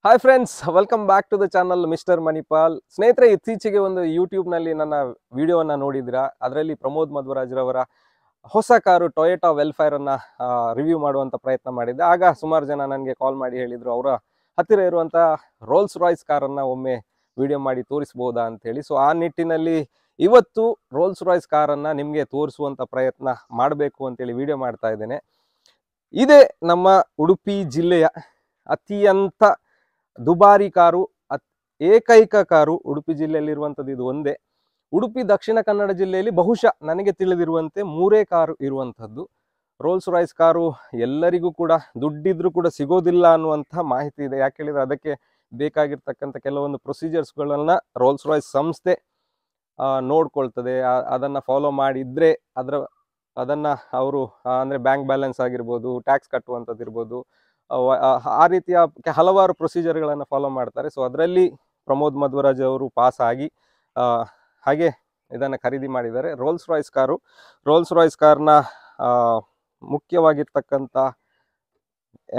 Hi friends, welcome back to the channel mister Manipal. ಸ್ನೇಹಿತರೆ, ಇತ್ತೀಚೆಗೆ ಒಂದು ಯೂಟ್ಯೂಬ್ನಲ್ಲಿ ನನ್ನ ವಿಡಿಯೋವನ್ನು ನೋಡಿದಿರಾ. ಅದರಲ್ಲಿ ಪ್ರಮೋದ್ ಮಧ್ವರಾಜ್ರವರ ಹೊಸ ಕಾರು ಟೊಯೋಟಾ ವೆಲ್ಫೈರ್ ಅನ್ನ ರಿವ್ಯೂ ಮಾಡುವಂತ ಪ್ರಯತ್ನ ಮಾಡಿದ್ದೆ. ಆಗ ಸುಮಾರು ಜನ ನನಗೆ ಕಾಲ್ ಮಾಡಿ ಹೇಳಿದ್ರು, ಅವರ ಹತ್ತಿರ ಇರುವಂತ ರೋಲ್ಸ್ ರಾಯ್ಸ್ ಕಾರನ್ನು ಒಮ್ಮೆ ವಿಡಿಯೋ ಮಾಡಿ ತೋರಿಸಬಹುದಾ ಅಂತ ಹೇಳಿ. ಸೊ ಆ ನಿಟ್ಟಿನಲ್ಲಿ ಇವತ್ತು ರೋಲ್ಸ್ ರಾಯ್ಸ್ ಕಾರನ್ನು ನಿಮಗೆ ತೋರಿಸುವಂತ ಪ್ರಯತ್ನ ಮಾಡಬೇಕು ಅಂತೇಳಿ ವಿಡಿಯೋ ಮಾಡ್ತಾ ಇದ್ದೇನೆ. ಇದೇ ನಮ್ಮ ಉಡುಪಿ ಜಿಲ್ಲೆಯ ಅತ್ಯಂತ ದುಬಾರಿ ಕಾರು, ಏಕೈಕ ಕಾರು ಉಡುಪಿ ಜಿಲ್ಲೆಯಲ್ಲಿರುವಂಥದ್ದು ಇದು ಒಂದೇ. ಉಡುಪಿ ದಕ್ಷಿಣ ಕನ್ನಡ ಜಿಲ್ಲೆಯಲ್ಲಿ ಬಹುಶಃ ನನಗೆ ತಿಳಿದಿರುವಂತೆ 3 ಕಾರು ಇರುವಂಥದ್ದು. ರೋಲ್ಸ್ ರಾಯ್ಸ್ ಕಾರು ಎಲ್ಲರಿಗೂ ಕೂಡ ದುಡ್ಡಿದ್ರೂ ಕೂಡ ಸಿಗೋದಿಲ್ಲ ಅನ್ನುವಂತಹ ಮಾಹಿತಿ ಇದೆ. ಯಾಕೆ ಹೇಳಿದ್ರೆ ಅದಕ್ಕೆ ಬೇಕಾಗಿರ್ತಕ್ಕಂಥ ಕೆಲವೊಂದು ಪ್ರೊಸೀಜರ್ಸ್ಗಳನ್ನ ರೋಲ್ಸ್ ರಾಯ್ಸ್ ಸಂಸ್ಥೆ ನೋಡ್ಕೊಳ್ತದೆ. ಅದನ್ನ ಫಾಲೋ ಮಾಡಿದ್ರೆ ಅದನ್ನ ಅವರು ಅಂದ್ರೆ ಬ್ಯಾಂಕ್ ಬ್ಯಾಲೆನ್ಸ್ ಆಗಿರ್ಬೋದು, ಟ್ಯಾಕ್ಸ್ ಕಟ್ಟುವಂಥದ್ದು ಇರ್ಬೋದು, ಆ ರೀತಿಯ ಹಲವಾರು ಪ್ರೊಸೀಜರ್ಗಳನ್ನು ಫಾಲೋ ಮಾಡ್ತಾರೆ. ಸೊ ಅದರಲ್ಲಿ ಪ್ರಮೋದ್ ಮಧ್ವರಾಜ್ ಅವರು ಪಾಸ್ ಆಗಿ ಹಾಗೆ ಇದನ್ನು ಖರೀದಿ ಮಾಡಿದ್ದಾರೆ. Rolls Royce car. Rolls Royce ಕಾರ್ನ ಮುಖ್ಯವಾಗಿರ್ತಕ್ಕಂಥ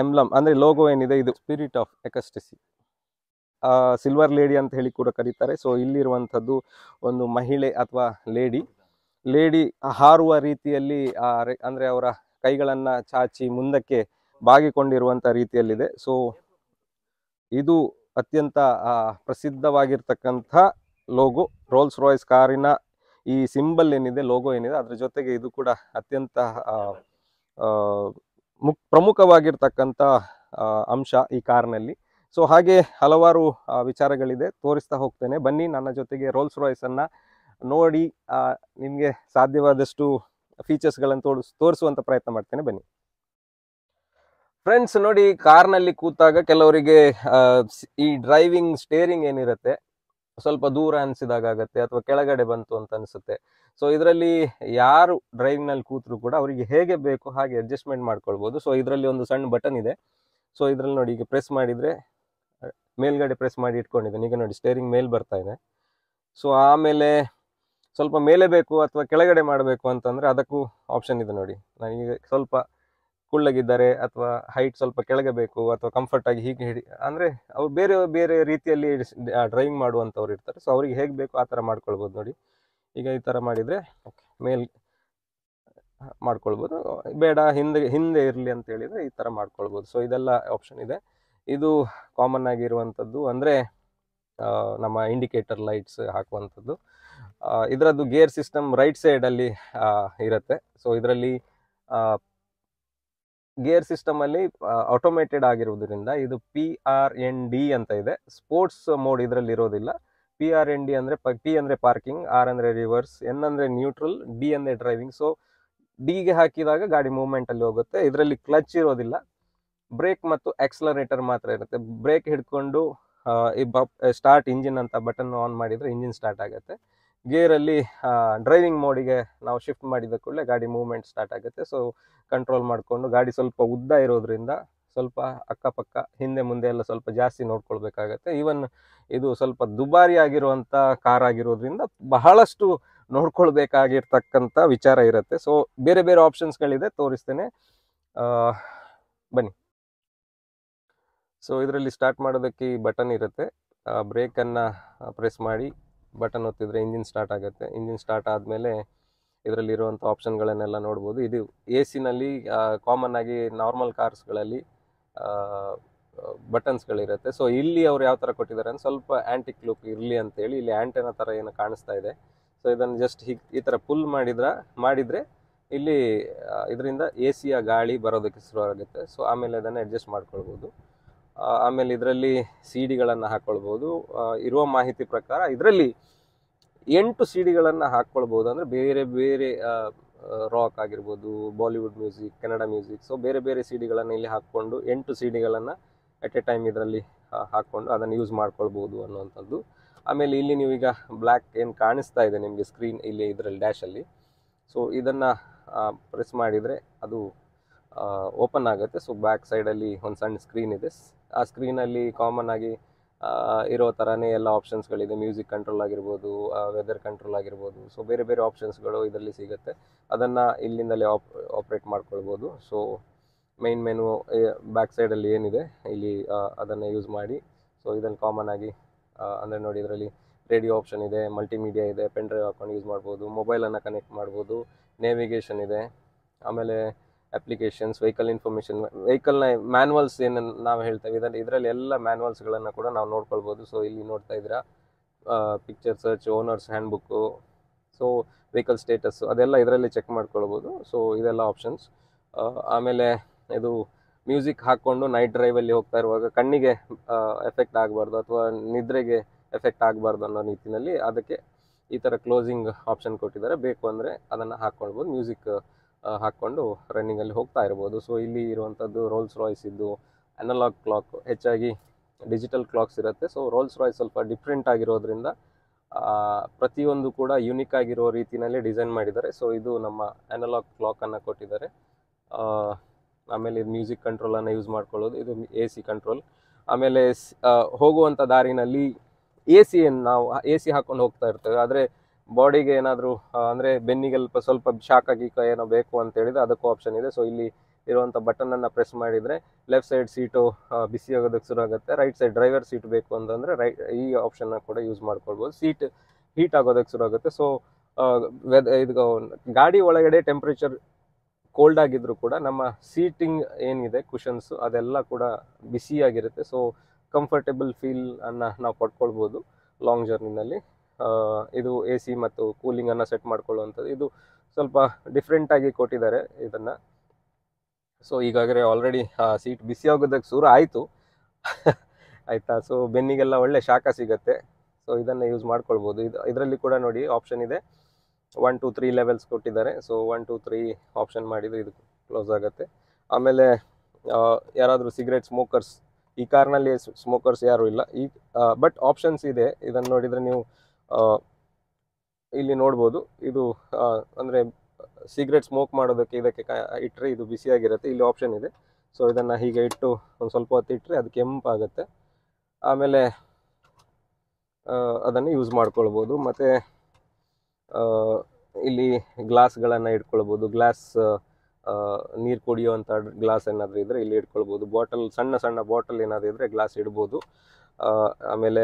ಎಂಬ್ಲಮ್ ಅಂದ್ರೆ ಲೋಗೋ ಏನಿದೆ, ಇದು spirit of ecstasy, silver lady ಅಂತ ಹೇಳಿ ಕೂಡ ಕರೀತಾರೆ. ಸೊ ಇಲ್ಲಿರುವಂಥದ್ದು ಒಂದು ಮಹಿಳೆ ಅಥವಾ ಲೇಡಿ ಹಾರುವ ರೀತಿಯಲ್ಲಿ ಅಂದ್ರೆ ಅವರ ಕೈಗಳನ್ನ ಚಾಚಿ ಮುಂದಕ್ಕೆ ಬಾಗಿಕೊಂಡಿರುವಂತ ರೀತಿಯಲ್ಲಿದೆ. ಸೊ ಇದು ಅತ್ಯಂತ ಪ್ರಸಿದ್ಧವಾಗಿರ್ತಕ್ಕಂಥ ಲೋಗೋ. ರೋಲ್ಸ್ ರಾಯ್ಸ್ ಕಾರಿನ ಈ ಸಿಂಬಲ್ ಏನಿದೆ, ಲೋಗೋ ಏನಿದೆ, ಅದ್ರ ಜೊತೆಗೆ ಇದು ಕೂಡ ಅತ್ಯಂತ ಪ್ರಮುಖವಾಗಿರ್ತಕ್ಕಂಥ ಅಂಶ ಈ ಕಾರ್ನಲ್ಲಿ. ಸೊ ಹಾಗೆ ಹಲವಾರು ವಿಚಾರಗಳಿದೆ, ತೋರಿಸ್ತಾ ಹೋಗ್ತೇನೆ. ಬನ್ನಿ ನನ್ನ ಜೊತೆಗೆ ರೋಲ್ಸ್ ರಾಯ್ಸ್ ಅನ್ನ ನೋಡಿ ನಿಮಗೆ ಸಾಧ್ಯವಾದಷ್ಟು ಫೀಚರ್ಸ್ಗಳನ್ನು ತೋರಿಸುವಂತ ಪ್ರಯತ್ನ ಮಾಡ್ತೇನೆ. ಬನ್ನಿ ಫ್ರೆಂಡ್ಸ್. ನೋಡಿ, ಕಾರ್ನಲ್ಲಿ ಕೂತಾಗ ಕೆಲವರಿಗೆ ಈ ಡ್ರೈವಿಂಗ್ ಸ್ಟೇರಿಂಗ್ ಏನಿರುತ್ತೆ ಸ್ವಲ್ಪ ದೂರ ಅನಿಸಿದಾಗ ಆಗತ್ತೆ, ಅಥವಾ ಕೆಳಗಡೆ ಬಂತು ಅಂತ ಅನಿಸುತ್ತೆ. ಸೊ ಇದರಲ್ಲಿ ಯಾರು ಡ್ರೈವಿಂಗ್ ನಲ್ಲಿ ಕೂತ್ರು ಕೂಡ ಅವರಿಗೆ ಹೇಗೆ ಬೇಕು ಹಾಗೆ ಅಡ್ಜಸ್ಟ್ಮೆಂಟ್ ಮಾಡ್ಕೊಳ್ಬಹುದು. ಸೊ ಇದರಲ್ಲಿ ಒಂದು ಸಣ್ಣ ಬಟನ್ ಇದೆ. ಸೊ ಇದರಲ್ಲಿ ನೋಡಿ, ಈಗ ಪ್ರೆಸ್ ಮಾಡಿದ್ರೆ ಮೇಲ್ಗಡೆ ಪ್ರೆಸ್ ಮಾಡಿ ಇಟ್ಕೊಂಡಿದ್ದೇನೆ. ಈಗ ನೋಡಿ, ಸ್ಟೇರಿಂಗ್ ಮೇಲ್ ಬರ್ತಾ ಇದೆ. ಸೊ ಆಮೇಲೆ ಸ್ವಲ್ಪ ಮೇಲೆ ಬೇಕು ಅಥವಾ ಕೆಳಗಡೆ ಮಾಡಬೇಕು ಅಂತಂದ್ರೆ ಅದಕ್ಕೂ ಆಪ್ಷನ್ ಇದೆ. ನೋಡಿ, ನನಗೆ ಸ್ವಲ್ಪ ಕುಳ್ಳಗಿದ್ದಾರೆ ಅಥವಾ ಹೈಟ್ ಸ್ವಲ್ಪ ಕೆಳಗೆ ಬೇಕು ಅಥವಾ ಕಂಫರ್ಟ್ ಆಗಿ ಹೀಗೆ ಅಂದ್ರೆ ಅವ್ರು ಬೇರೆ ಬೇರೆ ರೀತಿಯಲ್ಲಿ ಡ್ರೈವಿಂಗ್ ಮಾಡುವಂಥವ್ರು ಇರ್ತಾರೆ. ಸೊ ಅವ್ರಿಗೆ ಹೇಗೆ ಬೇಕು ಆ ಥರ ಮಾಡ್ಕೊಳ್ಬೋದು. ನೋಡಿ, ಈಗ ಈ ಥರ ಮಾಡಿದರೆ ಮೇಲ್ ಮಾಡ್ಕೊಳ್ಬೋದು, ಬೇಡ ಹಿಂದೆ ಇರಲಿ ಅಂತ ಹೇಳಿದರೆ ಈ ಥರ ಮಾಡ್ಕೊಳ್ಬೋದು. ಸೊ ಇದೆಲ್ಲ ಆಪ್ಷನ್ ಇದೆ. ಇದು ಕಾಮನ್ ಆಗಿರುವಂಥದ್ದು, ಅಂದರೆ ನಮ್ಮ ಇಂಡಿಕೇಟರ್ ಲೈಟ್ಸ್ ಹಾಕುವಂಥದ್ದು. ಇದರದ್ದು ಗೇರ್ ಸಿಸ್ಟಮ್ ರೈಟ್ ಸೈಡಲ್ಲಿ ಇರುತ್ತೆ. ಸೊ ಇದರಲ್ಲಿ ಗೇರ್ ಸಿಸ್ಟಮ್ ಅಲ್ಲಿ ಆಟೋಮೇಟೆಡ್ ಆಗಿರುವುದರಿಂದ ಇದು PRND ಅಂತ ಇದೆ. ಸ್ಪೋರ್ಟ್ಸ್ ಮೋಡ್ ಇದರಲ್ಲಿ ಇರೋದಿಲ್ಲ. PRND ಅಂದ್ರೆ P ಅಂದ್ರೆ ಪಾರ್ಕಿಂಗ್, R ಅಂದ್ರೆ ರಿವರ್ಸ್, N ಅಂದ್ರೆ ನ್ಯೂಟ್ರಲ್, D ಅಂದ್ರೆ ಡ್ರೈವಿಂಗ್. ಸೊ D ಗೆ ಹಾಕಿದಾಗ ಗಾಡಿ ಮೂವ್ಮೆಂಟ್ ಅಲ್ಲಿ ಹೋಗುತ್ತೆ. ಇದರಲ್ಲಿ ಕ್ಲಚ್ ಇರೋದಿಲ್ಲ, ಬ್ರೇಕ್ ಮತ್ತು ಆಕ್ಸಲರೇಟರ್ ಮಾತ್ರ ಇರುತ್ತೆ. ಬ್ರೇಕ್ ಹಿಡ್ಕೊಂಡು ಸ್ಟಾರ್ಟ್ ಇಂಜಿನ್ ಅಂತ ಬಟನ್ ಆನ್ ಮಾಡಿದ್ರೆ ಇಂಜಿನ್ ಸ್ಟಾರ್ಟ್ ಆಗುತ್ತೆ. ಗೇರಲ್ಲಿ ಡ್ರೈವಿಂಗ್ ಮೋಡಿಗೆ ನಾವು ಶಿಫ್ಟ್ ಮಾಡಿದ ಕೂಡಲೇ ಗಾಡಿ ಮೂವ್ಮೆಂಟ್ ಸ್ಟಾರ್ಟ್ ಆಗುತ್ತೆ. ಸೊ ಕಂಟ್ರೋಲ್ ಮಾಡಿಕೊಂಡು, ಗಾಡಿ ಸ್ವಲ್ಪ ಉದ್ದ ಇರೋದ್ರಿಂದ ಸ್ವಲ್ಪ ಅಕ್ಕಪಕ್ಕ ಹಿಂದೆ ಮುಂದೆ ಎಲ್ಲ ಸ್ವಲ್ಪ ಜಾಸ್ತಿ ನೋಡ್ಕೊಳ್ಬೇಕಾಗತ್ತೆ. ಈವನ್ ಇದು ಸ್ವಲ್ಪ ದುಬಾರಿ ಆಗಿರುವಂಥ ಕಾರ್ ಆಗಿರೋದ್ರಿಂದ ಬಹಳಷ್ಟು ನೋಡ್ಕೊಳ್ಬೇಕಾಗಿರ್ತಕ್ಕಂಥ ವಿಚಾರ ಇರುತ್ತೆ. ಸೊ ಬೇರೆ ಬೇರೆ ಆಪ್ಷನ್ಸ್ಗಳಿದೆ, ತೋರಿಸ್ತೇನೆ, ಬನ್ನಿ. ಸೊ ಇದರಲ್ಲಿ ಸ್ಟಾರ್ಟ್ ಮಾಡೋದಕ್ಕೆ ಈ ಬಟನ್ ಇರುತ್ತೆ. ಬ್ರೇಕನ್ನು ಪ್ರೆಸ್ ಮಾಡಿ ಬಟನ್ ಒತ್ತಿದ್ರೆ ಇಂಜಿನ್ ಸ್ಟಾರ್ಟ್ ಆಗುತ್ತೆ. ಇಂಜಿನ್ ಸ್ಟಾರ್ಟ್ ಆದಮೇಲೆ ಇದರಲ್ಲಿರುವಂಥ ಆಪ್ಷನ್ಗಳನ್ನೆಲ್ಲ ನೋಡ್ಬೋದು. ಇದು AC-ನಲ್ಲಿ ಕಾಮನ್ ಆಗಿ ನಾರ್ಮಲ್ ಕಾರ್ಸ್ಗಳಲ್ಲಿ ಬಟನ್ಸ್ಗಳಿರುತ್ತೆ. ಸೊ ಇಲ್ಲಿ ಅವ್ರು ಯಾವ ಥರ ಕೊಟ್ಟಿದ್ದಾರೆ ಅಂದರೆ ಸ್ವಲ್ಪ ಆ್ಯಂಟಿಕ್ ಲುಕ್ ಇರಲಿ ಅಂತೇಳಿ ಇಲ್ಲಿ ಆ್ಯಂಟೆನಾ ಥರ ಏನು ಕಾಣಿಸ್ತಾ ಇದೆ. ಸೊ ಇದನ್ನು ಜಸ್ಟ್ ಹೀಗೆ ಈ ಥರ ಪುಲ್ ಮಾಡಿದರೆ ಇಲ್ಲಿ ಇದರಿಂದ AC-ಯ ಗಾಳಿ ಬರೋದಕ್ಕೆ ಶುರು ಆಗುತ್ತೆ. ಸೊ ಆಮೇಲೆ ಅದನ್ನು ಅಡ್ಜಸ್ಟ್ ಮಾಡ್ಕೊಳ್ಬೋದು. ಆಮೇಲೆ ಇದರಲ್ಲಿ CD-ಗಳನ್ನು ಹಾಕ್ಕೊಳ್ಬೋದು. ಇರುವ ಮಾಹಿತಿ ಪ್ರಕಾರ ಇದರಲ್ಲಿ 8 CD-ಗಳನ್ನು ಹಾಕ್ಕೊಳ್ಬೋದು. ಅಂದರೆ ಬೇರೆ ಬೇರೆ ರಾಕ್ ಆಗಿರ್ಬೋದು, Bollywood music, Kannada music, so ಬೇರೆ ಬೇರೆ CD-ಗಳನ್ನು ಇಲ್ಲಿ ಹಾಕ್ಕೊಂಡು 8 CD-ಗಳನ್ನು ಅಟ್ ಎ ಟೈಮ್ ಇದರಲ್ಲಿ ಹಾಕ್ಕೊಂಡು ಅದನ್ನು ಯೂಸ್ ಮಾಡ್ಕೊಳ್ಬೋದು ಅನ್ನುವಂಥದ್ದು. ಆಮೇಲೆ ಇಲ್ಲಿ ನೀವು ಈಗ ಬ್ಲ್ಯಾಕ್ ಏನು ಕಾಣಿಸ್ತಾ ಇದೆ ನಿಮಗೆ ಸ್ಕ್ರೀನ್ ಇಲ್ಲಿ ಇದರಲ್ಲಿ ಡ್ಯಾಶಲ್ಲಿ, ಸೊ ಇದನ್ನು ಪ್ರೆಸ್ ಮಾಡಿದರೆ ಅದು ಓಪನ್ ಆಗುತ್ತೆ. ಸೊ ಬ್ಯಾಕ್ ಸೈಡಲ್ಲಿ ಒಂದು ಸಣ್ಣ ಸ್ಕ್ರೀನ್ ಇದೆ. ಆ ಸ್ಕ್ರೀನಲ್ಲಿ ಕಾಮನ್ ಆಗಿ ಇರೋ ಥರನೇ ಎಲ್ಲ ಆಪ್ಷನ್ಸ್ಗಳಿದೆ. ಮ್ಯೂಸಿಕ್ ಕಂಟ್ರೋಲ್ ಆಗಿರ್ಬೋದು, ವೆದರ್ ಕಂಟ್ರೋಲ್ ಆಗಿರ್ಬೋದು, ಸೊ ಬೇರೆ ಬೇರೆ ಆಪ್ಷನ್ಸ್ಗಳು ಇದರಲ್ಲಿ ಸಿಗುತ್ತೆ. ಅದನ್ನು ಇಲ್ಲಿಂದಲೇ ಆಪ್ರೇಟ್ ಮಾಡ್ಕೊಳ್ಬೋದು. ಸೊ ಮೈನ್ ಮೆನು ಬ್ಯಾಕ್ ಸೈಡಲ್ಲಿ ಏನಿದೆ ಇಲ್ಲಿ ಅದನ್ನು ಯೂಸ್ ಮಾಡಿ. ಸೊ ಇದನ್ನು ಕಾಮನ್ ಆಗಿ ಅಂದರೆ ನೋಡಿ, ಇದರಲ್ಲಿ ರೇಡಿಯೋ ಆಪ್ಷನ್ ಇದೆ, ಮಲ್ಟಿಮೀಡಿಯಾ ಇದೆ, ಪೆನ್ ಡ್ರೈವ್ ಹಾಕೊಂಡು ಯೂಸ್ ಮಾಡ್ಬೋದು, ಮೊಬೈಲನ್ನು ಕನೆಕ್ಟ್ ಮಾಡ್ಬೋದು, ನೇವಿಗೇಷನ್ ಇದೆ, ಆಮೇಲೆ ಅಪ್ಲಿಕೇಶನ್ಸ್, ವೆಹಿಕಲ್ ಇನ್ಫಾರ್ಮೇಷನ್, ವೆಹಿಕಲ್ನ ಮ್ಯಾನ್ಯಲ್ಸ್ ಏನು ನಾವು ಹೇಳ್ತೇವೆ ಇದರಲ್ಲಿ ಎಲ್ಲ ಮ್ಯಾನ್ಯಲ್ಸ್ಗಳನ್ನು ಕೂಡ ನಾವು ನೋಡ್ಕೊಳ್ಬೋದು. ಸೊ ಇಲ್ಲಿ ನೋಡ್ತಾ ಇದ್ದೀರಾ picture search, owners hand book, so vehicle status ಅದೆಲ್ಲ ಇದರಲ್ಲಿ ಚೆಕ್ ಮಾಡ್ಕೊಳ್ಬೋದು. ಸೊ ಇದೆಲ್ಲ ಆಪ್ಷನ್ಸ್. ಆಮೇಲೆ ಇದು ಮ್ಯೂಸಿಕ್ ಹಾಕ್ಕೊಂಡು ನೈಟ್ ಡ್ರೈವಲ್ಲಿ ಹೋಗ್ತಾ ಇರುವಾಗ ಕಣ್ಣಿಗೆ ಎಫೆಕ್ಟ್ ಆಗಬಾರ್ದು ಅಥವಾ ನಿದ್ರೆಗೆ ಎಫೆಕ್ಟ್ ಆಗಬಾರ್ದು ಅನ್ನೋ ರೀತಿಯಲ್ಲಿ ಅದಕ್ಕೆ ಈ ಥರ ಕ್ಲೋಸಿಂಗ್ ಆಪ್ಷನ್ ಕೊಟ್ಟಿದ್ದಾರೆ. ಬೇಕು ಅಂದರೆ ಅದನ್ನು ಹಾಕ್ಕೊಳ್ಬೋದು, ಮ್ಯೂಸಿಕ್ ಹಾಕ್ಕೊಂಡು ರನ್ನಿಂಗಲ್ಲಿ ಹೋಗ್ತಾ ಇರ್ಬೋದು. ಸೊ ಇಲ್ಲಿ ಇರುವಂಥದ್ದು ರೋಲ್ಸ್ ರಾಯ್ಸ್ ಇದ್ದು ಅನಲಾಗ್ ಕ್ಲಾಕ್, ಹೆಚ್ಚಾಗಿ ಡಿಜಿಟಲ್ ಕ್ಲಾಕ್ಸ್ ಇರುತ್ತೆ. ಸೊ ರೋಲ್ಸ್ ರಾಯ್ಸ್ ಸ್ವಲ್ಪ ಡಿಫ್ರೆಂಟ್ ಆಗಿರೋದ್ರಿಂದ ಪ್ರತಿಯೊಂದು ಕೂಡ ಯುನಿಕ್ ಆಗಿರೋ ರೀತಿಯಲ್ಲಿ ಡಿಸೈನ್ ಮಾಡಿದ್ದಾರೆ. ಸೊ ಇದು ನಮ್ಮ ಅನಲಾಗ್ ಕ್ಲಾಕನ್ನು ಕೊಟ್ಟಿದ್ದಾರೆ. ಆಮೇಲೆ ಇದು ಮ್ಯೂಸಿಕ್ ಕಂಟ್ರೋಲನ್ನು ಯೂಸ್ ಮಾಡ್ಕೊಳ್ಳೋದು, ಇದು AC ಕಂಟ್ರೋಲ್. ಆಮೇಲೆ ಹೋಗುವಂಥ ದಾರಿನಲ್ಲಿ ನಾವು AC ಹಾಕ್ಕೊಂಡು ಹೋಗ್ತಾ ಇರ್ತೇವೆ. ಆದರೆ ಬಾಡಿಗೆ ಏನಾದರೂ ಅಂದರೆ ಬೆನ್ನಿಗೆ ಸ್ವಲ್ಪ ಶಾಕ್ ಆಗಿ ಏನೋ ಬೇಕು ಅಂತ ಹೇಳಿದರೆ ಅದಕ್ಕೂ ಆಪ್ಷನ್ ಇದೆ. ಸೊ ಇಲ್ಲಿ ಇರುವಂಥ ಬಟನನ್ನು ಪ್ರೆಸ್ ಮಾಡಿದರೆ ಲೆಫ್ಟ್ ಸೈಡ್ ಸೀಟು ಬಿಸಿ ಆಗೋದಕ್ಕೆ ಶುರು ಆಗುತ್ತೆ, ರೈಟ್ ಸೈಡ್ ಡ್ರೈವರ್ ಸೀಟ್ ಬೇಕು ಅಂತಂದರೆ ಈ ಆಪ್ಷನ್ನ ಕೂಡ ಯೂಸ್ ಮಾಡ್ಕೊಳ್ಬೋದು. ಸೀಟ್ ಹೀಟ್ ಆಗೋದಕ್ಕೆ ಶುರು ಆಗುತ್ತೆ. ಸೊ ಇದು ಗಾಡಿ ಒಳಗಡೆ ಟೆಂಪ್ರೇಚರ್ ಕೋಲ್ಡ್ ಆಗಿದ್ರು ಕೂಡ ನಮ್ಮ ಸೀಟಿಂಗ್ ಏನಿದೆ ಕುಷನ್ಸು ಅದೆಲ್ಲ ಕೂಡ ಬಿಸಿಯಾಗಿರುತ್ತೆ. ಸೊ ಕಂಫರ್ಟೇಬಲ್ ಫೀಲ್ ಅನ್ನು ನಾವು ಪಡ್ಕೊಳ್ಬೋದು ಲಾಂಗ್ ಜರ್ನಿನಲ್ಲಿ. ಇದು AC ಮತ್ತು ಕೂಲಿಂಗನ್ನು ಸೆಟ್ ಮಾಡ್ಕೊಳ್ಳುವಂಥದ್ದು. ಇದು ಸ್ವಲ್ಪ ಡಿಫ್ರೆಂಟಾಗಿ ಕೊಟ್ಟಿದ್ದಾರೆ ಇದನ್ನು. ಸೊ ಈಗಾಗಲೇ ಆಲ್ರೆಡಿ ಸೀಟ್ ಬಿಸಿ ಆಗೋದಕ್ಕೆ ಶುರು ಆಯಿತು ಆಯಿತಾ. ಸೊ ಬೆನ್ನಿಗೆಲ್ಲ ಒಳ್ಳೆ ಶಾಖ ಸಿಗುತ್ತೆ. ಸೊ ಇದನ್ನು ಯೂಸ್ ಮಾಡ್ಕೊಳ್ಬೋದು. ಇದರಲ್ಲಿ ಕೂಡ ನೋಡಿ ಆಪ್ಷನ್ ಇದೆ, 1 2 3 ಲೆವೆಲ್ಸ್ ಕೊಟ್ಟಿದ್ದಾರೆ. ಸೊ 1 2 3 ಆಪ್ಷನ್ ಮಾಡಿದರೆ ಇದು ಕ್ಲೋಸ್ ಆಗುತ್ತೆ. ಆಮೇಲೆ ಯಾರಾದರೂ ಸಿಗರೇಟ್ ಸ್ಮೋಕರ್ಸ್, ಈ ಕಾರ್ನಲ್ಲಿ ಸ್ಮೋಕರ್ಸ್ ಯಾರೂ ಇಲ್ಲ, ಬಟ್ ಆಪ್ಷನ್ಸ್ ಇದೆ. ಇದನ್ನು ನೋಡಿದರೆ ನೀವು ಇಲ್ಲಿ ನೋಡ್ಬೋದು. ಇದು ಅಂದರೆ ಸಿಗರೇಟ್ ಸ್ಮೋಕ್ ಮಾಡೋದಕ್ಕೆ ಇದಕ್ಕೆ ಇಟ್ಟರೆ ಇದು ಬಿಸಿಯಾಗಿರುತ್ತೆ. ಇಲ್ಲಿ ಆಪ್ಷನ್ ಇದೆ. ಸೊ ಇದನ್ನು ಹೀಗೆ ಇಟ್ಟು ಒಂದು ಸ್ವಲ್ಪ ಹೊತ್ತು ಇಟ್ಟರೆ ಅದು ಕೆಂಪಾಗುತ್ತೆ. ಆಮೇಲೆ ಅದನ್ನು ಯೂಸ್ ಮಾಡ್ಕೊಳ್ಬೋದು. ಮತ್ತು ಇಲ್ಲಿ ಗ್ಲಾಸ್ಗಳನ್ನು ಇಟ್ಕೊಳ್ಬೋದು. ನೀರು ಕುಡಿಯುವಂಥ ಗ್ಲಾಸ್ ಏನಾದರೂ ಇದ್ದರೆ ಇಲ್ಲಿ ಇಟ್ಕೊಳ್ಬೋದು. ಬಾಟಲ್, ಸಣ್ಣ ಸಣ್ಣ ಬಾಟಲ್ ಏನಾದರೂ ಇದ್ದರೆ ಗ್ಲಾಸ್ ಇಡ್ಬೋದು. ಆಮೇಲೆ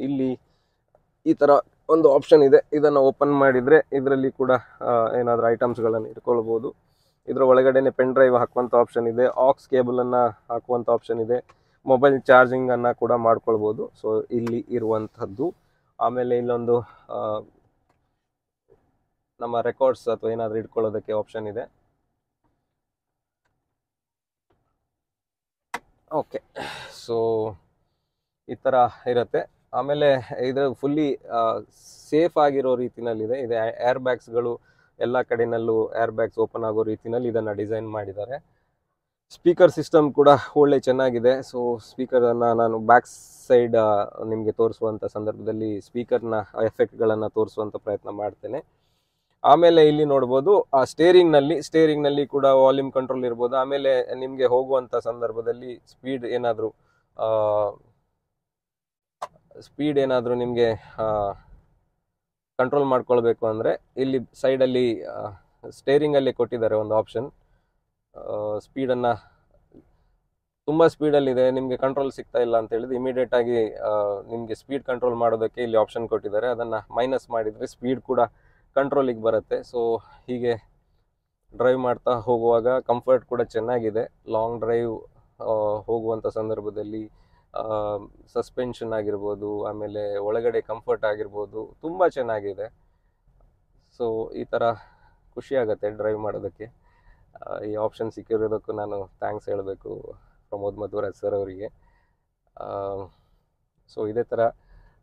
ಇಲ್ಲಿ ಈ ಥರ ಒಂದು ಆಪ್ಷನ್ ಇದೆ. ಇದನ್ನು ಓಪನ್ ಮಾಡಿದರೆ ಇದರಲ್ಲಿ ಕೂಡ ಏನಾದರೂ ಐಟಮ್ಸ್ಗಳನ್ನು ಇಟ್ಕೊಳ್ಬೋದು. ಇದರ ಒಳಗಡೆನೆ ಪೆನ್ ಡ್ರೈವ್ ಹಾಕುವಂಥ ಆಪ್ಷನ್ ಇದೆ, ಆಕ್ಸ್ ಕೇಬಲನ್ನು ಹಾಕುವಂಥ ಆಪ್ಷನ್ ಇದೆ, ಮೊಬೈಲ್ ಚಾರ್ಜಿಂಗನ್ನು ಕೂಡ ಮಾಡ್ಕೊಳ್ಬೋದು. ಸೊ ಇಲ್ಲಿ ಇರುವಂಥದ್ದು. ಆಮೇಲೆ ಇಲ್ಲೊಂದು ನಮ್ಮ ರೆಕಾರ್ಡ್ಸ್ ಅಥವಾ ಏನಾದರೂ ಇಟ್ಕೊಳ್ಳೋದಕ್ಕೆ ಆಪ್ಷನ್ ಇದೆ. ಓಕೆ, ಸೊ ಈ ಥರ ಇರುತ್ತೆ. ಆಮೇಲೆ ಇದು ಫುಲ್ಲಿ ಸೇಫ್ ಆಗಿರೋ ರೀತಿನಲ್ಲಿದೆ. ಇದು ಏರ್ ಬ್ಯಾಗ್ಸ್ಗಳು ಎಲ್ಲ ಕಡೆಯಲ್ಲೂ ಏರ್ ಬ್ಯಾಗ್ಸ್ ಓಪನ್ ಆಗೋ ರೀತಿನಲ್ಲಿ ಇದನ್ನು ಡಿಸೈನ್ ಮಾಡಿದ್ದಾರೆ. ಸ್ಪೀಕರ್ ಸಿಸ್ಟಮ್ ಕೂಡ ಒಳ್ಳೆ ಚೆನ್ನಾಗಿದೆ. ಸೊ ಸ್ಪೀಕರನ್ನು ನಾನು ಬ್ಯಾಕ್ ಸೈಡ್ ನಿಮಗೆ ತೋರಿಸುವಂಥ ಸಂದರ್ಭದಲ್ಲಿ ಸ್ಪೀಕರ್ನ ಎಫೆಕ್ಟ್ಗಳನ್ನು ತೋರಿಸುವಂಥ ಪ್ರಯತ್ನ ಮಾಡ್ತೇನೆ. ಆಮೇಲೆ ಇಲ್ಲಿ ನೋಡ್ಬೋದು ಸ್ಟೇರಿಂಗ್ನಲ್ಲಿ ಕೂಡ ವಾಲ್ಯೂಮ್ ಕಂಟ್ರೋಲ್ ಇರ್ಬೋದು. ಆಮೇಲೆ ನಿಮಗೆ ಹೋಗುವಂಥ ಸಂದರ್ಭದಲ್ಲಿ ಸ್ಪೀಡ್ ಏನಾದರೂ ನಿಮಗೆ ಕಂಟ್ರೋಲ್ ಮಾಡ್ಕೊಳ್ಬೇಕು ಅಂದರೆ ಇಲ್ಲಿ ಸೈಡಲ್ಲಿ ಸ್ಟೇರಿಂಗಲ್ಲಿ ಕೊಟ್ಟಿದ್ದಾರೆ ಒಂದು ಆಪ್ಷನ್. ಸ್ಪೀಡನ್ನು ತುಂಬ ಸ್ಪೀಡಲ್ಲಿದೆ, ನಿಮಗೆ ಕಂಟ್ರೋಲ್ ಸಿಗ್ತಾ ಇಲ್ಲ ಅಂತ ಹೇಳಿದ್ರೆ ಇಮಿಡಿಯೇಟಾಗಿ ನಿಮಗೆ ಸ್ಪೀಡ್ ಕಂಟ್ರೋಲ್ ಮಾಡೋದಕ್ಕೆ ಇಲ್ಲಿ ಆಪ್ಷನ್ ಕೊಟ್ಟಿದ್ದಾರೆ. ಅದನ್ನು ಮೈನಸ್ ಮಾಡಿದರೆ ಸ್ಪೀಡ್ ಕೂಡ ಕಂಟ್ರೋಲಿಗೆ ಬರುತ್ತೆ. ಸೊ ಹೀಗೆ ಡ್ರೈವ್ ಮಾಡ್ತಾ ಹೋಗುವಾಗ ಕಂಫರ್ಟ್ ಕೂಡ ಚೆನ್ನಾಗಿದೆ. ಲಾಂಗ್ ಡ್ರೈವ್ ಹೋಗುವಂಥ ಸಂದರ್ಭದಲ್ಲಿ ಸಸ್ಪೆನ್ಷನ್ ಆಗಿರ್ಬೋದು, ಆಮೇಲೆ ಒಳಗಡೆ ಕಂಫರ್ಟ್ ಆಗಿರ್ಬೋದು, ತುಂಬ ಚೆನ್ನಾಗಿದೆ. ಸೊ ಈ ಥರ ಖುಷಿ ಆಗುತ್ತೆ ಡ್ರೈವ್ ಮಾಡೋದಕ್ಕೆ. ಈ ಆಪ್ಷನ್ ಸಿಕ್ಕಿರೋದಕ್ಕೂ ನಾನು ಥ್ಯಾಂಕ್ಸ್ ಹೇಳಬೇಕು ಪ್ರಮೋದ್ ಮಧ್ವರಾಜ್ ಸರ್ ಅವರಿಗೆ. ಸೊ ಇದೇ ಥರ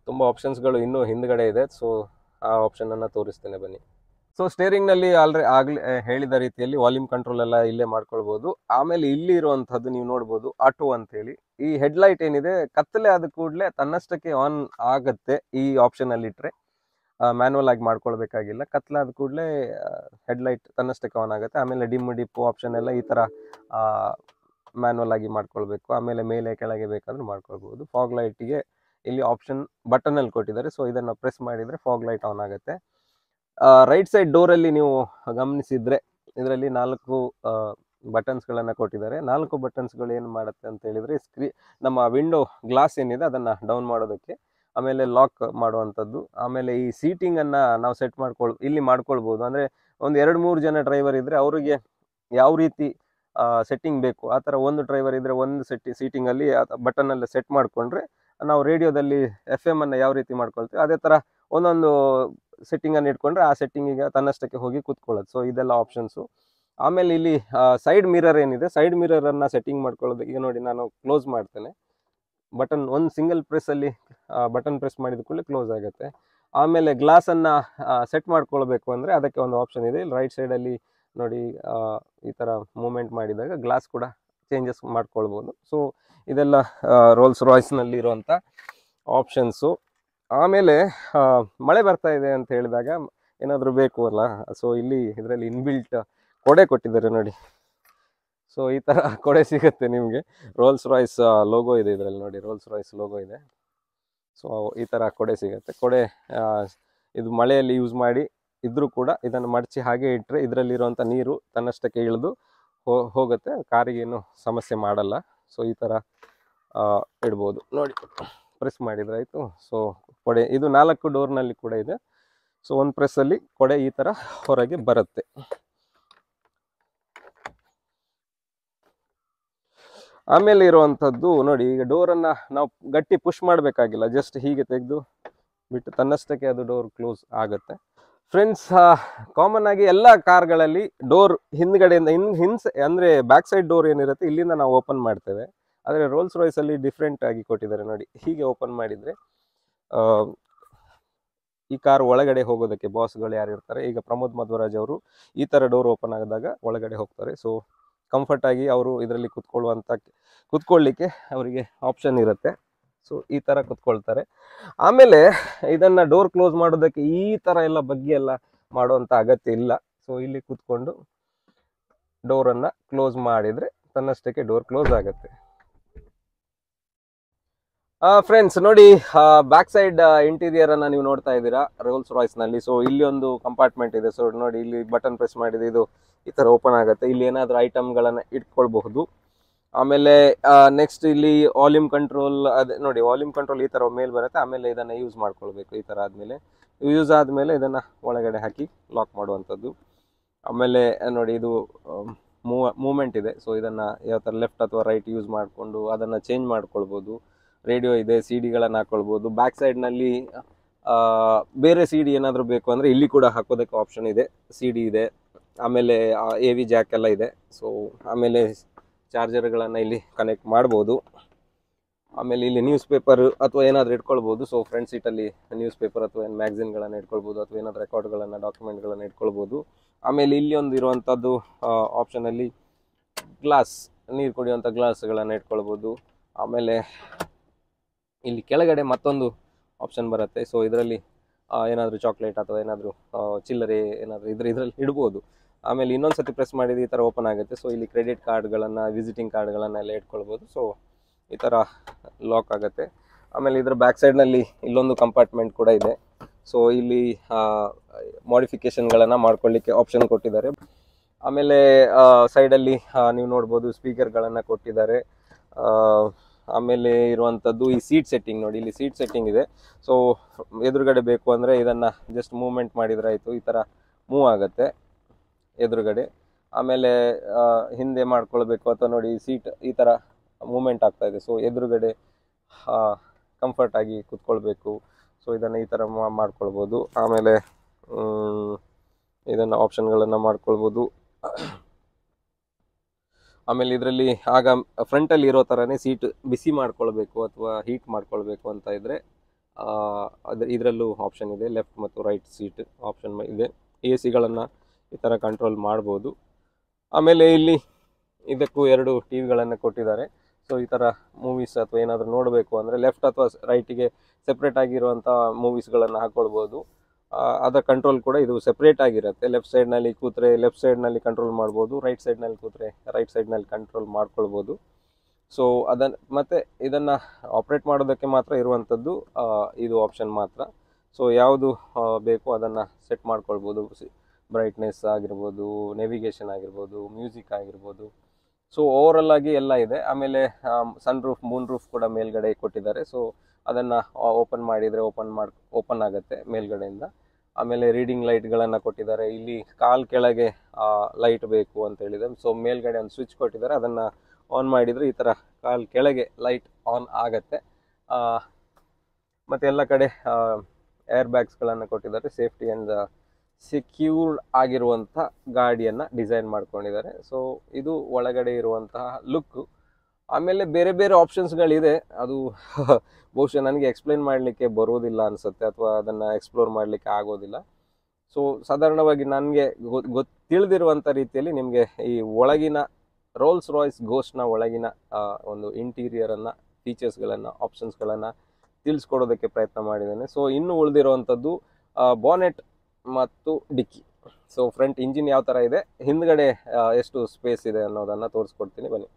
ತುಂಬ ಆಪ್ಷನ್ಸ್ಗಳು ಇನ್ನೂ ಹಿಂದ್ಗಡೆ ಇದೆ. ಸೊ ಆ ಆಪ್ಷನನ್ನು ತೋರಿಸ್ತೇನೆ ಬನ್ನಿ. ಸೊ ಸ್ಟೇರಿಂಗ್ನಲ್ಲಿ ಆಗಲೇ ಹೇಳಿದ ರೀತಿಯಲ್ಲಿ ವಾಲ್ಯೂಮ್ ಕಂಟ್ರೋಲ್ ಎಲ್ಲ ಇಲ್ಲೇ ಮಾಡ್ಕೊಳ್ಬೋದು. ಆಮೇಲೆ ಇಲ್ಲಿ ಇರುವಂಥದ್ದು ನೀವು ನೋಡ್ಬೋದು ಆಟೋ ಅಂತೇಳಿ. ಈ ಹೆಡ್ಲೈಟ್ ಏನಿದೆ ಕತ್ತಲೆ ಆದ ಕೂಡಲೇ ತನ್ನಷ್ಟಕ್ಕೆ ಆನ್ ಆಗುತ್ತೆ. ಈ ಆಪ್ಷನಲ್ಲಿ ಇಟ್ಟರೆ ಮ್ಯಾನ್ಯಲ್ ಆಗಿ ಮಾಡ್ಕೊಳ್ಬೇಕಾಗಿಲ್ಲ. ಕತ್ಲಾದ ಕೂಡಲೇ ಹೆಡ್ಲೈಟ್ ತನ್ನಷ್ಟಕ್ಕೆ ಆನ್ ಆಗುತ್ತೆ. ಆಮೇಲೆ ಡಿಪ್ಪು ಆಪ್ಷನ್ ಎಲ್ಲ ಈ ಥರ ಮ್ಯಾನ್ಯಲ್ ಆಗಿ ಮಾಡ್ಕೊಳ್ಬೇಕು. ಆಮೇಲೆ ಮೇಲೆ ಕೆಳಗೆ ಬೇಕಾದರೂ ಮಾಡ್ಕೊಳ್ಬೋದು. ಫಾಗ್ ಲೈಟಿಗೆ ಇಲ್ಲಿ ಆಪ್ಷನ್ ಬಟನಲ್ಲಿ ಕೊಟ್ಟಿದ್ದಾರೆ. ಸೊ ಇದನ್ನು ಪ್ರೆಸ್ ಮಾಡಿದರೆ ಫಾಗ್ ಲೈಟ್ ಆನ್ ಆಗುತ್ತೆ. ರೈಟ್ ಸೈಡ್ ಡೋರಲ್ಲಿ ನೀವು ಗಮನಿಸಿದರೆ ಇದರಲ್ಲಿ 4 ಬಟನ್ಸ್ಗಳನ್ನು ಕೊಟ್ಟಿದ್ದಾರೆ. 4 ಬಟನ್ಸ್ಗಳು ಏನು ಮಾಡುತ್ತೆ ಅಂತ ಹೇಳಿದರೆ ನಮ್ಮ ವಿಂಡೋ ಗ್ಲಾಸ್ ಏನಿದೆ ಅದನ್ನು ಡೌನ್ ಮಾಡೋದಕ್ಕೆ, ಆಮೇಲೆ ಲಾಕ್ ಮಾಡುವಂಥದ್ದು, ಆಮೇಲೆ ಈ ಸೀಟಿಂಗನ್ನು ನಾವು ಸೆಟ್ ಇಲ್ಲಿ ಮಾಡ್ಕೊಳ್ಬೋದು. ಅಂದರೆ ಒಂದು 2-3 ಜನ ಡ್ರೈವರ್ ಇದ್ದರೆ ಅವರಿಗೆ ಯಾವ ರೀತಿ ಸೆಟ್ಟಿಂಗ್ ಬೇಕು ಆ ಥರ ಒಂದು ಡ್ರೈವರ್ ಇದ್ದರೆ ಒಂದು ಸೀಟಿಂಗಲ್ಲಿ ಬಟನ್ನಲ್ಲಿ ಸೆಟ್ ಮಾಡಿಕೊಂಡ್ರೆ ನಾವು ರೇಡಿಯೋದಲ್ಲಿ FM ಅನ್ನು ಯಾವ ರೀತಿ ಮಾಡ್ಕೊಳ್ತೀವಿ ಅದೇ ಥರ ಒಂದೊಂದು ಸೆಟ್ಟಿಂಗನ್ನು ಇಟ್ಕೊಂಡ್ರೆ ಆ ಸೆಟ್ಟಿಂಗಿಗೆ ತನ್ನಷ್ಟಕ್ಕೆ ಹೋಗಿ ಕೂತ್ಕೊಳ್ಳೋದು. ಸೊ ಇದೆಲ್ಲ ಆಪ್ಷನ್ಸು. ಆಮೇಲೆ ಇಲ್ಲಿ ಸೈಡ್ ಮಿರರ್ ಏನಿದೆ, ಸೈಡ್ ಮಿರರನ್ನು ಸೆಟ್ಟಿಂಗ್ ಮಾಡ್ಕೊಳ್ಳೋದು. ಈಗ ನೋಡಿ ನಾನು ಕ್ಲೋಸ್ ಮಾಡ್ತೇನೆ, ಬಟನ್ ಒಂದು ಸಿಂಗಲ್ ಪ್ರೆಸ್ಸಲ್ಲಿ ಬಟನ್ ಪ್ರೆಸ್ ಮಾಡಿದ ಕೂಡಲೇ ಕ್ಲೋಸ್ ಆಗುತ್ತೆ. ಆಮೇಲೆ ಗ್ಲಾಸನ್ನು ಸೆಟ್ ಮಾಡ್ಕೊಳ್ಬೇಕು ಅಂದರೆ ಅದಕ್ಕೆ ಒಂದು ಆಪ್ಷನ್ ಇದೆ. ಇಲ್ಲಿ ರೈಟ್ ಸೈಡಲ್ಲಿ ನೋಡಿ ಈ ಥರ ಮೂಮೆಂಟ್ ಮಾಡಿದಾಗ ಗ್ಲಾಸ್ ಕೂಡ ಚೇಂಜಸ್ ಮಾಡ್ಕೊಳ್ಬೋದು. ಸೊ ಇದೆಲ್ಲ ರೋಲ್ಸ್ ರಾಯ್ಸ್ನಲ್ಲಿ ಇರುವಂಥ ಆಪ್ಷನ್ಸು. ಆಮೇಲೆ ಮಳೆ ಬರ್ತಾ ಇದೆ ಅಂತ ಹೇಳಿದಾಗ ಏನಾದರೂ ಬೇಕು ಅಲ್ಲ, ಸೊ ಇಲ್ಲಿ ಇದರಲ್ಲಿ ಇನ್ಬಿಲ್ಟ್ ಕೊಡೆ ಕೊಟ್ಟಿದ್ದಾರೆ ನೋಡಿ. ಸೊ ಈ ಥರ ಕೊಡೆ ಸಿಗುತ್ತೆ ನಿಮಗೆ. ರೋಲ್ಸ್ ರಾಯ್ಸ್ ಲೋಗೋ ಇದೆ ಇದರಲ್ಲಿ ನೋಡಿ, ರೋಲ್ಸ್ ರಾಯ್ಸ್ ಲೋಗೋ ಇದೆ. ಸೊ ಈ ಥರ ಕೊಡೆ ಸಿಗುತ್ತೆ. ಕೊಡೆ ಇದು ಮಳೆಯಲ್ಲಿ ಯೂಸ್ ಮಾಡಿ ಇದ್ರೂ ಕೂಡ ಇದನ್ನು ಮಡಚಿ ಹಾಗೆ ಇಟ್ಟರೆ ಇದರಲ್ಲಿರುವಂಥ ನೀರು ತನ್ನಷ್ಟಕ್ಕೆ ಇಳಿದು ಹೋಗುತ್ತೆ, ಕಾರಿಗೇನು ಸಮಸ್ಯೆ ಮಾಡಲ್ಲ. ಸೊ ಈ ಥರ ಇಡ್ಬೋದು ನೋಡಿ, ಪ್ರೆಸ್ ಮಾಡಿದ್ರೆ ಆಯಿತು. ಸೊ ಕೊಡೆ ಇದು 4 ಡೋರ್ನಲ್ಲಿ ಕೂಡ ಇದೆ. ಸೊ ಒಂದು ಪ್ರೆಸ್ಸಲ್ಲಿ ಕೊಡೆ ಈ ಥರ ಹೊರಗೆ ಬರುತ್ತೆ. ಆಮೇಲೆ ಇರುವಂಥದ್ದು ನೋಡಿ, ಈಗ ಡೋರನ್ನು ನಾವು ಗಟ್ಟಿ ಪುಷ್ ಮಾಡಬೇಕಾಗಿಲ್ಲ, ಜಸ್ಟ್ ಹೀಗೆ ತೆಗೆದು ಬಿಟ್ಟು ತನ್ನಷ್ಟಕ್ಕೆ ಅದು ಡೋರ್ ಕ್ಲೋಸ್ ಆಗುತ್ತೆ. ಫ್ರೆಂಡ್ಸ್, ಕಾಮನ್ ಆಗಿ ಎಲ್ಲ ಕಾರ್ಗಳಲ್ಲಿ ಡೋರ್ ಹಿಂದ್ಗಡೆಯಿಂದ ಅಂದರೆ ಬ್ಯಾಕ್ ಸೈಡ್ ಡೋರ್ ಏನಿರುತ್ತೆ ಇಲ್ಲಿಂದ ನಾವು ಓಪನ್ ಮಾಡ್ತೇವೆ. ಆದರೆ ರೋಲ್ಸ್ ರಾಯ್ಸಲ್ಲಿ ಡಿಫ್ರೆಂಟ್ ಆಗಿ ಕೊಟ್ಟಿದ್ದಾರೆ ನೋಡಿ. ಹೀಗೆ ಓಪನ್ ಮಾಡಿದರೆ ಈ ಕಾರ್ ಒಳಗಡೆ ಹೋಗೋದಕ್ಕೆ ಬಾಸ್ಗಳು ಯಾರು ಇರ್ತಾರೆ, ಈಗ ಪ್ರಮೋದ್ ಮಧ್ವರಾಜ್ ಅವರು ಈ ಥರ ಡೋರ್ ಓಪನ್ ಆದಾಗ ಒಳಗಡೆ ಹೋಗ್ತಾರೆ. ಸೊ ಕಂಫರ್ಟಾಗಿ ಅವರು ಇದರಲ್ಲಿ ಕುತ್ಕೊಳ್ಳಿಕ್ಕೆ ಅವರಿಗೆ ಆಪ್ಷನ್ ಇರುತ್ತೆ. ಸೊ ಈ ಥರ ಕುತ್ಕೊಳ್ತಾರೆ. ಆಮೇಲೆ ಇದನ್ನು ಡೋರ್ ಕ್ಲೋಸ್ ಮಾಡೋದಕ್ಕೆ ಈ ಥರ ಎಲ್ಲ ಬಗ್ಗೆ ಎಲ್ಲ ಮಾಡುವಂಥ ಅಗತ್ಯ ಇಲ್ಲ. ಸೊ ಇಲ್ಲಿ ಕುತ್ಕೊಂಡು ಡೋರನ್ನು ಕ್ಲೋಸ್ ಮಾಡಿದರೆ ತನ್ನಷ್ಟಕ್ಕೆ ಡೋರ್ ಕ್ಲೋಸ್ ಆಗುತ್ತೆ. ಫ್ರೆಂಡ್ಸ್ ನೋಡಿ, ಬ್ಯಾಕ್ ಸೈಡ್ ಇಂಟೀರಿಯರ್ ಅನ್ನು ನೀವು ನೋಡ್ತಾ ಇದ್ದೀರಾ ರೋಲ್ಸ್ ರಾಯ್ಸ್ನಲ್ಲಿ. ಸೊ ಇಲ್ಲಿ ಒಂದು ಕಂಪಾರ್ಟ್ಮೆಂಟ್ ಇದೆ. ಸೊ ನೋಡಿ, ಇಲ್ಲಿ ಬಟನ್ ಪ್ರೆಸ್ ಮಾಡಿದೆ, ಇದು ಈ ಥರ ಓಪನ್ ಆಗುತ್ತೆ. ಇಲ್ಲಿ ಏನಾದರೂ ಐಟಮ್ಗಳನ್ನು ಇಟ್ಕೊಳ್ಬಹುದು. ಆಮೇಲೆ ನೆಕ್ಸ್ಟ್ ಇಲ್ಲಿ ವಾಲ್ಯೂಮ್ ಕಂಟ್ರೋಲ್, ಅದೇ ನೋಡಿ ವಾಲ್ಯೂಮ್ ಕಂಟ್ರೋಲ್ ಈ ಥರ ಮೇಲ್ ಬರುತ್ತೆ. ಆಮೇಲೆ ಇದನ್ನು ಯೂಸ್ ಮಾಡ್ಕೊಳ್ಬೇಕು. ಈ ಥರ ಆದಮೇಲೆ ಯೂಸ್ ಆದಮೇಲೆ ಇದನ್ನು ಒಳಗಡೆ ಹಾಕಿ ಲಾಕ್ ಮಾಡುವಂಥದ್ದು. ಆಮೇಲೆ ನೋಡಿ, ಇದು ಮೂಮೆಂಟ್ ಇದೆ. ಸೊ ಇದನ್ನು ಯಾವ ಥರ ಲೆಫ್ಟ್ ಅಥವಾ ರೈಟ್ ಯೂಸ್ ಮಾಡಿಕೊಂಡು ಅದನ್ನು ಚೇಂಜ್ ಮಾಡ್ಕೊಳ್ಬೋದು. ರೇಡಿಯೋ ಇದೆ, CD ಗಳನ್ನು ಹಾಕ್ಕೊಳ್ಬೋದು. ಬ್ಯಾಕ್ ಸೈಡ್ನಲ್ಲಿ ಬೇರೆ CD ಏನಾದರೂ ಬೇಕು ಅಂದರೆ ಇಲ್ಲಿ ಕೂಡ ಹಾಕೋದಕ್ಕೆ ಆಪ್ಷನ್ ಇದೆ. CD ಇದೆ, ಆಮೇಲೆ AV ಜಾಕ್ ಎಲ್ಲ ಇದೆ. ಸೊ ಆಮೇಲೆ ಚಾರ್ಜರ್ಗಳನ್ನು ಇಲ್ಲಿ ಕನೆಕ್ಟ್ ಮಾಡ್ಬೋದು. ಆಮೇಲೆ ಇಲ್ಲಿ ನ್ಯೂಸ್ ಪೇಪರ್ ಅಥವಾ ಏನಾದರೂ ಇಟ್ಕೊಳ್ಬೋದು. ಸೊ ಫ್ರಂಟ್ ಸೀಟಲ್ಲಿ ನ್ಯೂಸ್ ಪೇಪರ್ ಅಥವಾ ಏನು ಮ್ಯಾಗ್ಝಿನ್ಗಳನ್ನು ಇಟ್ಕೊಳ್ಬೋದು, ಅಥವಾ ಏನಾದರೂ ರೆಕಾರ್ಡ್ಗಳನ್ನು ಡಾಕ್ಯುಮೆಂಟ್ಗಳನ್ನು ಇಟ್ಕೊಳ್ಬೋದು. ಆಮೇಲೆ ಇಲ್ಲಿ ಒಂದು ಇರುವಂಥದ್ದು ಆಪ್ಷನಲ್ಲಿ ಗ್ಲಾಸ್, ನೀರು ಕುಡಿಯುವಂಥ ಗ್ಲಾಸ್ಗಳನ್ನು ಇಟ್ಕೊಳ್ಬೋದು. ಆಮೇಲೆ ಇಲ್ಲಿ ಕೆಳಗಡೆ ಮತ್ತೊಂದು ಆಪ್ಷನ್ ಬರುತ್ತೆ. ಸೊ ಇದರಲ್ಲಿ ಏನಾದರೂ ಚಾಕ್ಲೇಟ್ ಅಥವಾ ಏನಾದರೂ ಚಿಲ್ಲರೆ ಏನಾದರೂ ಇದರಲ್ಲಿ ಇಡ್ಬೋದು. ಆಮೇಲೆ ಇನ್ನೊಂದು ಸತಿ ಪ್ರೆಸ್ ಮಾಡಿದ ಈ ಥರ ಓಪನ್ ಆಗುತ್ತೆ. ಸೊ ಇಲ್ಲಿ ಕ್ರೆಡಿಟ್ ಕಾರ್ಡ್ಗಳನ್ನು, ವಿಸಿಟಿಂಗ್ ಕಾರ್ಡ್ಗಳನ್ನೆಲ್ಲ ಇಟ್ಕೊಳ್ಬೋದು. ಸೊ ಈ ಥರ ಲಾಕ್ ಆಗುತ್ತೆ. ಆಮೇಲೆ ಇದರ ಬ್ಯಾಕ್ ಸೈಡ್ನಲ್ಲಿ ಇಲ್ಲೊಂದು ಕಂಪಾರ್ಟ್ಮೆಂಟ್ ಕೂಡ ಇದೆ. ಸೊ ಇಲ್ಲಿ ಮಾಡಿಫಿಕೇಷನ್ಗಳನ್ನು ಮಾಡ್ಕೊಳ್ಳಿಕ್ಕೆ ಆಪ್ಷನ್ ಕೊಟ್ಟಿದ್ದಾರೆ. ಆಮೇಲೆ ಸೈಡಲ್ಲಿ ನೀವು ನೋಡ್ಬೋದು ಸ್ಪೀಕರ್ಗಳನ್ನು ಕೊಟ್ಟಿದ್ದಾರೆ. ಆಮೇಲೆ ಇರುವಂಥದ್ದು ಈ ಸೀಟ್ ಸೆಟ್ಟಿಂಗ್ ನೋಡಿ, ಇಲ್ಲಿ ಸೀಟ್ ಸೆಟ್ಟಿಂಗ್ ಇದೆ. ಸೊ ಎದುರುಗಡೆ ಬೇಕು ಅಂದರೆ ಇದನ್ನು ಜಸ್ಟ್ ಮೂವ್ಮೆಂಟ್ ಮಾಡಿದರೆ ಆಯಿತು, ಈ ಥರ ಮೂವ್ ಆಗುತ್ತೆ ಎದುರುಗಡೆ. ಆಮೇಲೆ ಹಿಂದೆ ಮಾಡ್ಕೊಳ್ಬೇಕು ಅಥವಾ ನೋಡಿ ಸೀಟ್ ಈ ಥರ ಮೂವ್ಮೆಂಟ್ ಆಗ್ತಾ ಇದೆ. ಸೊ ಎದುರುಗಡೆ ಕಂಫರ್ಟಾಗಿ ಕೂತ್ಕೊಳ್ಬೇಕು. ಸೊ ಇದನ್ನು ಈ ಥರ ಮಾಡ್ಕೊಳ್ಬೋದು. ಆಮೇಲೆ ಇದನ್ನು ಆಪ್ಷನ್ಗಳನ್ನು ಮಾಡ್ಕೊಳ್ಬೋದು. ಆಮೇಲೆ ಇದರಲ್ಲಿ ಆಗ ಫ್ರಂಟಲ್ಲಿ ಇರೋ ಥರನೇ ಸೀಟ್ ಬಿಸಿ ಮಾಡ್ಕೊಳ್ಬೇಕು ಅಥವಾ ಹೀಟ್ ಮಾಡ್ಕೊಳ್ಬೇಕು ಅಂತ ಇದ್ದರೆ ಇದರಲ್ಲೂ ಆಪ್ಷನ್ ಇದೆ. ಲೆಫ್ಟ್ ಮತ್ತು ರೈಟ್ ಸೀಟ್ ಆಪ್ಷನ್ ಇದೆ. AC ಗಳನ್ನು ಈ ಥರ ಕಂಟ್ರೋಲ್ ಮಾಡ್ಬೋದು. ಆಮೇಲೆ ಇಲ್ಲಿ ಇದಕ್ಕೂ 2 TV ಕೊಟ್ಟಿದ್ದಾರೆ. ಸೊ ಈ ಥರ ಮೂವೀಸ್ ಅಥವಾ ಏನಾದರೂ ನೋಡಬೇಕು ಅಂದರೆ ಲೆಫ್ಟ್ ಅಥವಾ ರೈಟಿಗೆ ಸೆಪ್ರೇಟ್ ಆಗಿರುವಂಥ ಮೂವೀಸ್ಗಳನ್ನು ಹಾಕ್ಕೊಳ್ಬೋದು. ಅದರ ಕಂಟ್ರೋಲ್ ಕೂಡ ಇದು ಸೆಪ್ರೇಟ್ ಆಗಿರುತ್ತೆ. ಲೆಫ್ಟ್ ಸೈಡ್ನಲ್ಲಿ ಕೂತ್ರೆ ಲೆಫ್ಟ್ ಸೈಡ್ನಲ್ಲಿ ಕಂಟ್ರೋಲ್ ಮಾಡ್ಬೋದು, ರೈಟ್ ಸೈಡ್ನಲ್ಲಿ ಕೂತ್ರೆ ರೈಟ್ ಸೈಡ್ನಲ್ಲಿ ಕಂಟ್ರೋಲ್ ಮಾಡ್ಕೊಳ್ಬೋದು. ಸೊ ಮತ್ತು ಇದನ್ನು ಆಪ್ರೇಟ್ ಮಾಡೋದಕ್ಕೆ ಮಾತ್ರ ಇರುವಂಥದ್ದು ಇದು ಆಪ್ಷನ್ ಮಾತ್ರ. ಸೊ ಯಾವುದು ಬೇಕು ಅದನ್ನು ಸೆಟ್ ಮಾಡ್ಕೊಳ್ಬೋದು. ಬ್ರೈಟ್ನೆಸ್ ಆಗಿರ್ಬೋದು, ನೇವಿಗೇಷನ್ ಆಗಿರ್ಬೋದು, ಮ್ಯೂಸಿಕ್ ಆಗಿರ್ಬೋದು. ಸೊ ಓವರಲ್ ಆಗಿ ಎಲ್ಲ ಇದೆ. ಆಮೇಲೆ ಸನ್ ರೂಫ್, ಮೂನ್ ರೂಫ್ ಕೂಡ ಮೇಲ್ಗಡೆ ಕೊಟ್ಟಿದ್ದಾರೆ. ಸೊ ಅದನ್ನು ಓಪನ್ ಮಾಡಿದರೆ ಓಪನ್ ಆಗುತ್ತೆ ಮೇಲ್ಗಡೆಯಿಂದ. ಆಮೇಲೆ ರೀಡಿಂಗ್ ಲೈಟ್ಗಳನ್ನು ಕೊಟ್ಟಿದ್ದಾರೆ. ಇಲ್ಲಿ ಕಾಲ್ ಕೆಳಗೆ ಲೈಟ್ ಬೇಕು ಅಂತ ಹೇಳಿದೆ. ಸೊ ಮೇಲ್ಗಡೆ ಒಂದು ಸ್ವಿಚ್ ಕೊಟ್ಟಿದ್ದಾರೆ, ಅದನ್ನು ಆನ್ ಮಾಡಿದರೆ ಈ ಥರ ಕಾಲ್ ಕೆಳಗೆ ಲೈಟ್ ಆನ್ ಆಗತ್ತೆ. ಮತ್ತು ಎಲ್ಲ ಕಡೆ ಏರ್ ಬ್ಯಾಗ್ಸ್ಗಳನ್ನು ಕೊಟ್ಟಿದ್ದಾರೆ. ಸೇಫ್ಟಿ ಆ್ಯಂಡ್ ಸೆಕ್ಯೂರ್ಡ್ ಆಗಿರುವಂಥ ಗಾಡಿಯನ್ನು ಡಿಸೈನ್ ಮಾಡ್ಕೊಂಡಿದ್ದಾರೆ. ಸೊ ಇದು ಒಳಗಡೆ ಇರುವಂತಹ ಲುಕ್ಕು. ಆಮೇಲೆ ಬೇರೆ ಬೇರೆ ಆಪ್ಷನ್ಸ್ಗಳಿದೆ. ಅದು ಬಹುಶಃ ನನಗೆ ಎಕ್ಸ್ಪ್ಲೈನ್ ಮಾಡಲಿಕ್ಕೆ ಬರೋದಿಲ್ಲ ಅನಿಸುತ್ತೆ, ಅಥವಾ ಅದನ್ನು ಎಕ್ಸ್ಪ್ಲೋರ್ ಮಾಡಲಿಕ್ಕೆ ಆಗೋದಿಲ್ಲ. ಸೊ ಸಾಧಾರಣವಾಗಿ ನನಗೆ ತಿಳಿದಿರುವಂಥ ರೀತಿಯಲ್ಲಿ ನಿಮಗೆ ಈ ಒಳಗಿನ ರೋಲ್ಸ್ ರಾಯ್ಸ್ ಗೋಸ್ಟ್ನ ಒಳಗಿನ ಒಂದು ಇಂಟೀರಿಯರನ್ನು, ಫೀಚರ್ಸ್ಗಳನ್ನು, ಆಪ್ಷನ್ಸ್ಗಳನ್ನು ತಿಳಿಸ್ಕೊಡೋದಕ್ಕೆ ಪ್ರಯತ್ನ ಮಾಡಿದ್ದೇನೆ. ಸೊ ಇನ್ನು ಉಳಿದಿರುವಂಥದ್ದು ಬಾನೆಟ್ ಮತ್ತು ಡಿಕ್ಕಿ. ಸೊ ಫ್ರಂಟ್ ಇಂಜಿನ್ ಯಾವ ಥರ ಇದೆ, ಹಿಂದ್ಗಡೆ ಎಷ್ಟು ಸ್ಪೇಸ್ ಇದೆ ಅನ್ನೋದನ್ನು ತೋರಿಸ್ಕೊಡ್ತೀನಿ ಬನ್ನಿ.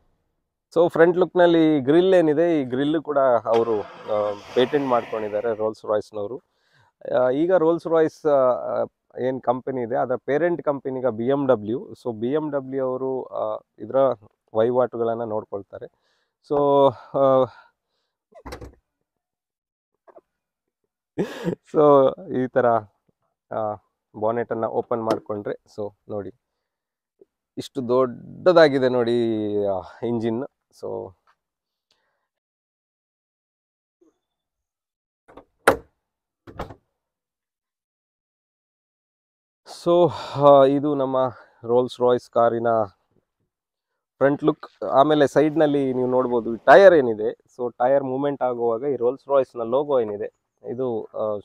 ಸೊ ಫ್ರಂಟ್ ಲುಕ್ನಲ್ಲಿ ಗ್ರಿಲ್ ಏನಿದೆ, ಈ ಗ್ರಿಲ್ ಕೂಡ ಅವರು ಪೇಟೆಂಟ್ ಮಾಡ್ಕೊಂಡಿದ್ದಾರೆ ರೋಲ್ಸ್ ರಾಯ್ಸ್ನವರು. ಈಗ ರೋಲ್ಸ್ ರಾಯ್ಸ್ ಏನು ಕಂಪನಿ ಇದೆ ಅದರ ಪೇರೆಂಟ್ ಕಂಪನಿಗ BMW. ಸೊ BMW ಅವರು ಇದರ ವಹಿವಾಟುಗಳನ್ನು ನೋಡ್ಕೊಳ್ತಾರೆ. ಸೊ ಸೊ ಈ ಥರ ಬಾನೆಟನ್ನು ಓಪನ್ ಮಾಡಿಕೊಂಡ್ರೆ, ಸೊ ನೋಡಿ ಇಷ್ಟು ದೊಡ್ಡದಾಗಿದೆ ನೋಡಿ ಇಂಜಿನ್. ಸೊ ಇದು ನಮ್ಮ ರೋಲ್ಸ್ ರಾಯ್ಸ್ ಕಾರಿನ ಫ್ರಂಟ್ ಲುಕ್. ಆಮೇಲೆ ಸೈಡ್ನಲ್ಲಿ ನೀವು ನೋಡ್ಬೋದು ಟೈರ್ ಏನಿದೆ. ಸೊ ಟೈರ್ ಮೂವ್ಮೆಂಟ್ ಆಗುವಾಗ ಈ ರೋಲ್ಸ್ ರಾಯ್ಸ್ನ ಲೋಗೋ ಏನಿದೆ ಇದು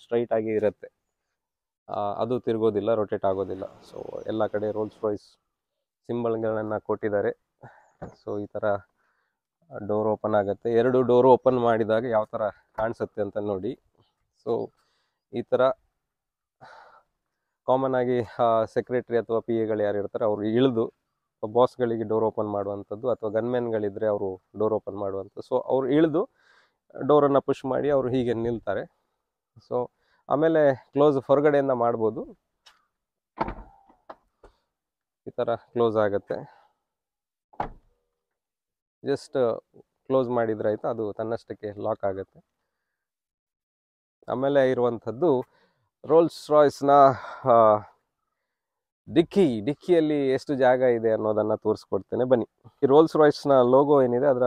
ಸ್ಟ್ರೈಟ್ ಆಗಿ ಇರುತ್ತೆ, ಅದು ತಿರುಗೋದಿಲ್ಲ, ರೊಟೇಟ್ ಆಗೋದಿಲ್ಲ. ಸೊ ಎಲ್ಲ ಕಡೆ ರೋಲ್ಸ್ ರಾಯ್ಸ್ ಸಿಂಬಲ್ಗಳನ್ನು ಕೊಟ್ಟಿದ್ದಾರೆ. ಸೊ ಈ ಥರ ಡೋರ್ ಓಪನ್ ಆಗುತ್ತೆ. 2 ಡೋರು ಓಪನ್ ಮಾಡಿದಾಗ ಯಾವ ಥರ ಕಾಣಿಸುತ್ತೆ ಅಂತ ನೋಡಿ. ಸೊ ಈ ಥರ ಕಾಮನ್ ಆಗಿ ಸೆಕ್ರೆಟರಿ ಅಥವಾ PA ಯಾರು ಇರ್ತಾರೆ ಅವರು ಇಳಿದು ಬಾಸ್ಗಳಿಗೆ ಡೋರ್ ಓಪನ್ ಮಾಡುವಂಥದ್ದು, ಅಥವಾ ಗನ್ಮೆನ್ಗಳಿದ್ದರೆ ಅವರು ಡೋರ್ ಓಪನ್ ಮಾಡುವಂಥದ್ದು. ಸೊ ಅವ್ರು ಇಳಿದು ಡೋರನ್ನು ಪುಷ್ ಮಾಡಿ ಅವರು ಹೀಗೆ ನಿಲ್ತಾರೆ. ಸೊ ಆಮೇಲೆ ಕ್ಲೋಸ್ ಹೊರಗಡೆಯಿಂದ ಮಾಡ್ಬೋದು. ಈ ಥರ ಕ್ಲೋಸ್ ಆಗುತ್ತೆ. ಜಸ್ಟ್ ಕ್ಲೋಸ್ ಮಾಡಿದ್ರೆ ಆಯಿತು, ಅದು ತನ್ನಷ್ಟಕ್ಕೆ ಲಾಕ್ ಆಗುತ್ತೆ. ಆಮೇಲೆ ಇರುವಂಥದ್ದು ರೋಲ್ಸ್ ರಾಯ್ಸ್ನ ಡಿಕ್ಕಿಯಲ್ಲಿ ಎಷ್ಟು ಜಾಗ ಇದೆ ಅನ್ನೋದನ್ನು ತೋರಿಸ್ಕೊಡ್ತೇನೆ ಬನ್ನಿ. ಈ ರೋಲ್ಸ್ ರಾಯ್ಸ್ನ ಲೋಗೋ ಏನಿದೆ ಅದರ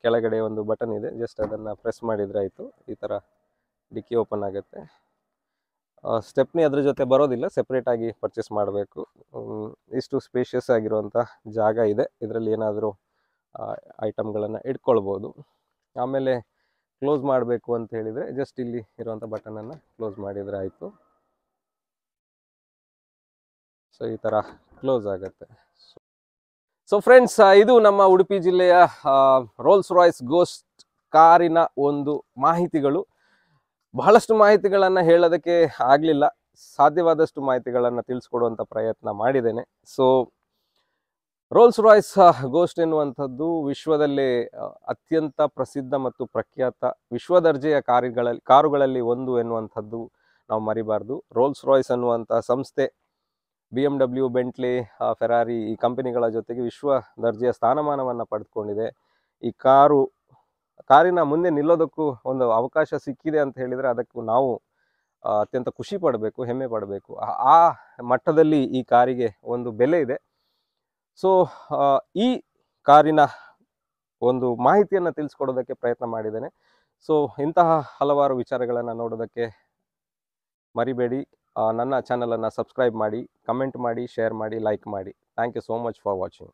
ಕೆಳಗಡೆ ಒಂದು ಬಟನ್ ಇದೆ, ಜಸ್ಟ್ ಅದನ್ನು ಪ್ರೆಸ್ ಮಾಡಿದರೆ ಆಯಿತು, ಈ ಥರ ಡಿಕ್ಕಿ ಓಪನ್ ಆಗುತ್ತೆ. ಸ್ಟೆಪ್ನಿ ಅದ್ರ ಜೊತೆ ಬರೋದಿಲ್ಲ, ಸೆಪ್ರೇಟಾಗಿ ಪರ್ಚೇಸ್ ಮಾಡಬೇಕು. ಇಷ್ಟು ಸ್ಪೇಷಿಯಸ್ ಆಗಿರುವಂಥ ಜಾಗ ಇದೆ. ಇದರಲ್ಲಿ ಏನಾದರೂ ಐಟಮ್ಗಳನ್ನು ಇಟ್ಕೊಳ್ಬೋದು. ಆಮೇಲೆ ಕ್ಲೋಸ್ ಮಾಡಬೇಕು ಅಂತ ಹೇಳಿದರೆ ಜಸ್ಟ್ ಇಲ್ಲಿ ಇರುವಂಥ ಬಟನನ್ನು ಕ್ಲೋಸ್ ಮಾಡಿದರೆ ಆಯಿತು. ಸೊ ಈ ಥರ ಕ್ಲೋಸ್ ಆಗುತ್ತೆ. ಸೊ ಫ್ರೆಂಡ್ಸ್, ಇದು ನಮ್ಮ ಉಡುಪಿ ಜಿಲ್ಲೆಯ ರೋಲ್ಸ್ ರಾಯ್ಸ್ ಗೋಸ್ಟ್ ಕಾರಿನ ಒಂದು ಮಾಹಿತಿಗಳು. ಬಹಳಷ್ಟು ಮಾಹಿತಿಗಳನ್ನು ಹೇಳೋದಕ್ಕೆ ಆಗಲಿಲ್ಲ, ಸಾಧ್ಯವಾದಷ್ಟು ಮಾಹಿತಿಗಳನ್ನು ತಿಳಿಸ್ಕೊಡುವಂಥ ಪ್ರಯತ್ನ ಮಾಡಿದ್ದೇನೆ. ಸೊ ರೋಲ್ಸ್ ರಾಯ್ಸ್ ಗೋಸ್ಟ್ ಎನ್ನುವಂಥದ್ದು ವಿಶ್ವದಲ್ಲೇ ಅತ್ಯಂತ ಪ್ರಸಿದ್ಧ ಮತ್ತು ಪ್ರಖ್ಯಾತ ವಿಶ್ವದರ್ಜೆಯ ಕಾರುಗಳಲ್ಲಿ ಒಂದು ಎನ್ನುವಂಥದ್ದು ನಾವು ಮರಿಬಾರ್ದು. ರೋಲ್ಸ್ ರಾಯ್ಸ್ ಅನ್ನುವಂಥ ಸಂಸ್ಥೆ BMW, ಬೆಂಟ್ಲಿ, ಫೆರಾರಿ ಈ ಕಂಪನಿಗಳ ಜೊತೆಗೆ ವಿಶ್ವ ದರ್ಜೆಯ ಸ್ಥಾನಮಾನವನ್ನು ಪಡೆದುಕೊಂಡಿದೆ. ಈ ಕಾರಿನ ಮುಂದೆ ನಿಲ್ಲೋದಕ್ಕೂ ಒಂದು ಅವಕಾಶ ಸಿಕ್ಕಿದೆ ಅಂತ ಹೇಳಿದರೆ ಅದಕ್ಕೂ ನಾವು ಅತ್ಯಂತ ಖುಷಿ ಪಡಬೇಕು, ಹೆಮ್ಮೆ ಪಡಬೇಕು. ಆ ಮಟ್ಟದಲ್ಲಿ ಈ ಕಾರಿಗೆ ಒಂದು ಬೆಲೆ ಇದೆ. ಸೊ ಈ ಕಾರಿನ ಒಂದು ಮಾಹಿತಿಯನ್ನು ತಿಳಿಸ್ಕೊಡೋದಕ್ಕೆ ಪ್ರಯತ್ನ ಮಾಡಿದ್ದೇನೆ. ಸೊ ಇಂತಹ ಹಲವಾರು ವಿಚಾರಗಳನ್ನು ನೋಡೋದಕ್ಕೆ ಮರಿಬೇಡಿ. ನನ್ನ ಚಾನಲನ್ನು ಸಬ್ಸ್ಕ್ರೈಬ್ ಮಾಡಿ, ಕಮೆಂಟ್ ಮಾಡಿ, ಶೇರ್ ಮಾಡಿ, ಲೈಕ್ ಮಾಡಿ. Thank you so much for watching.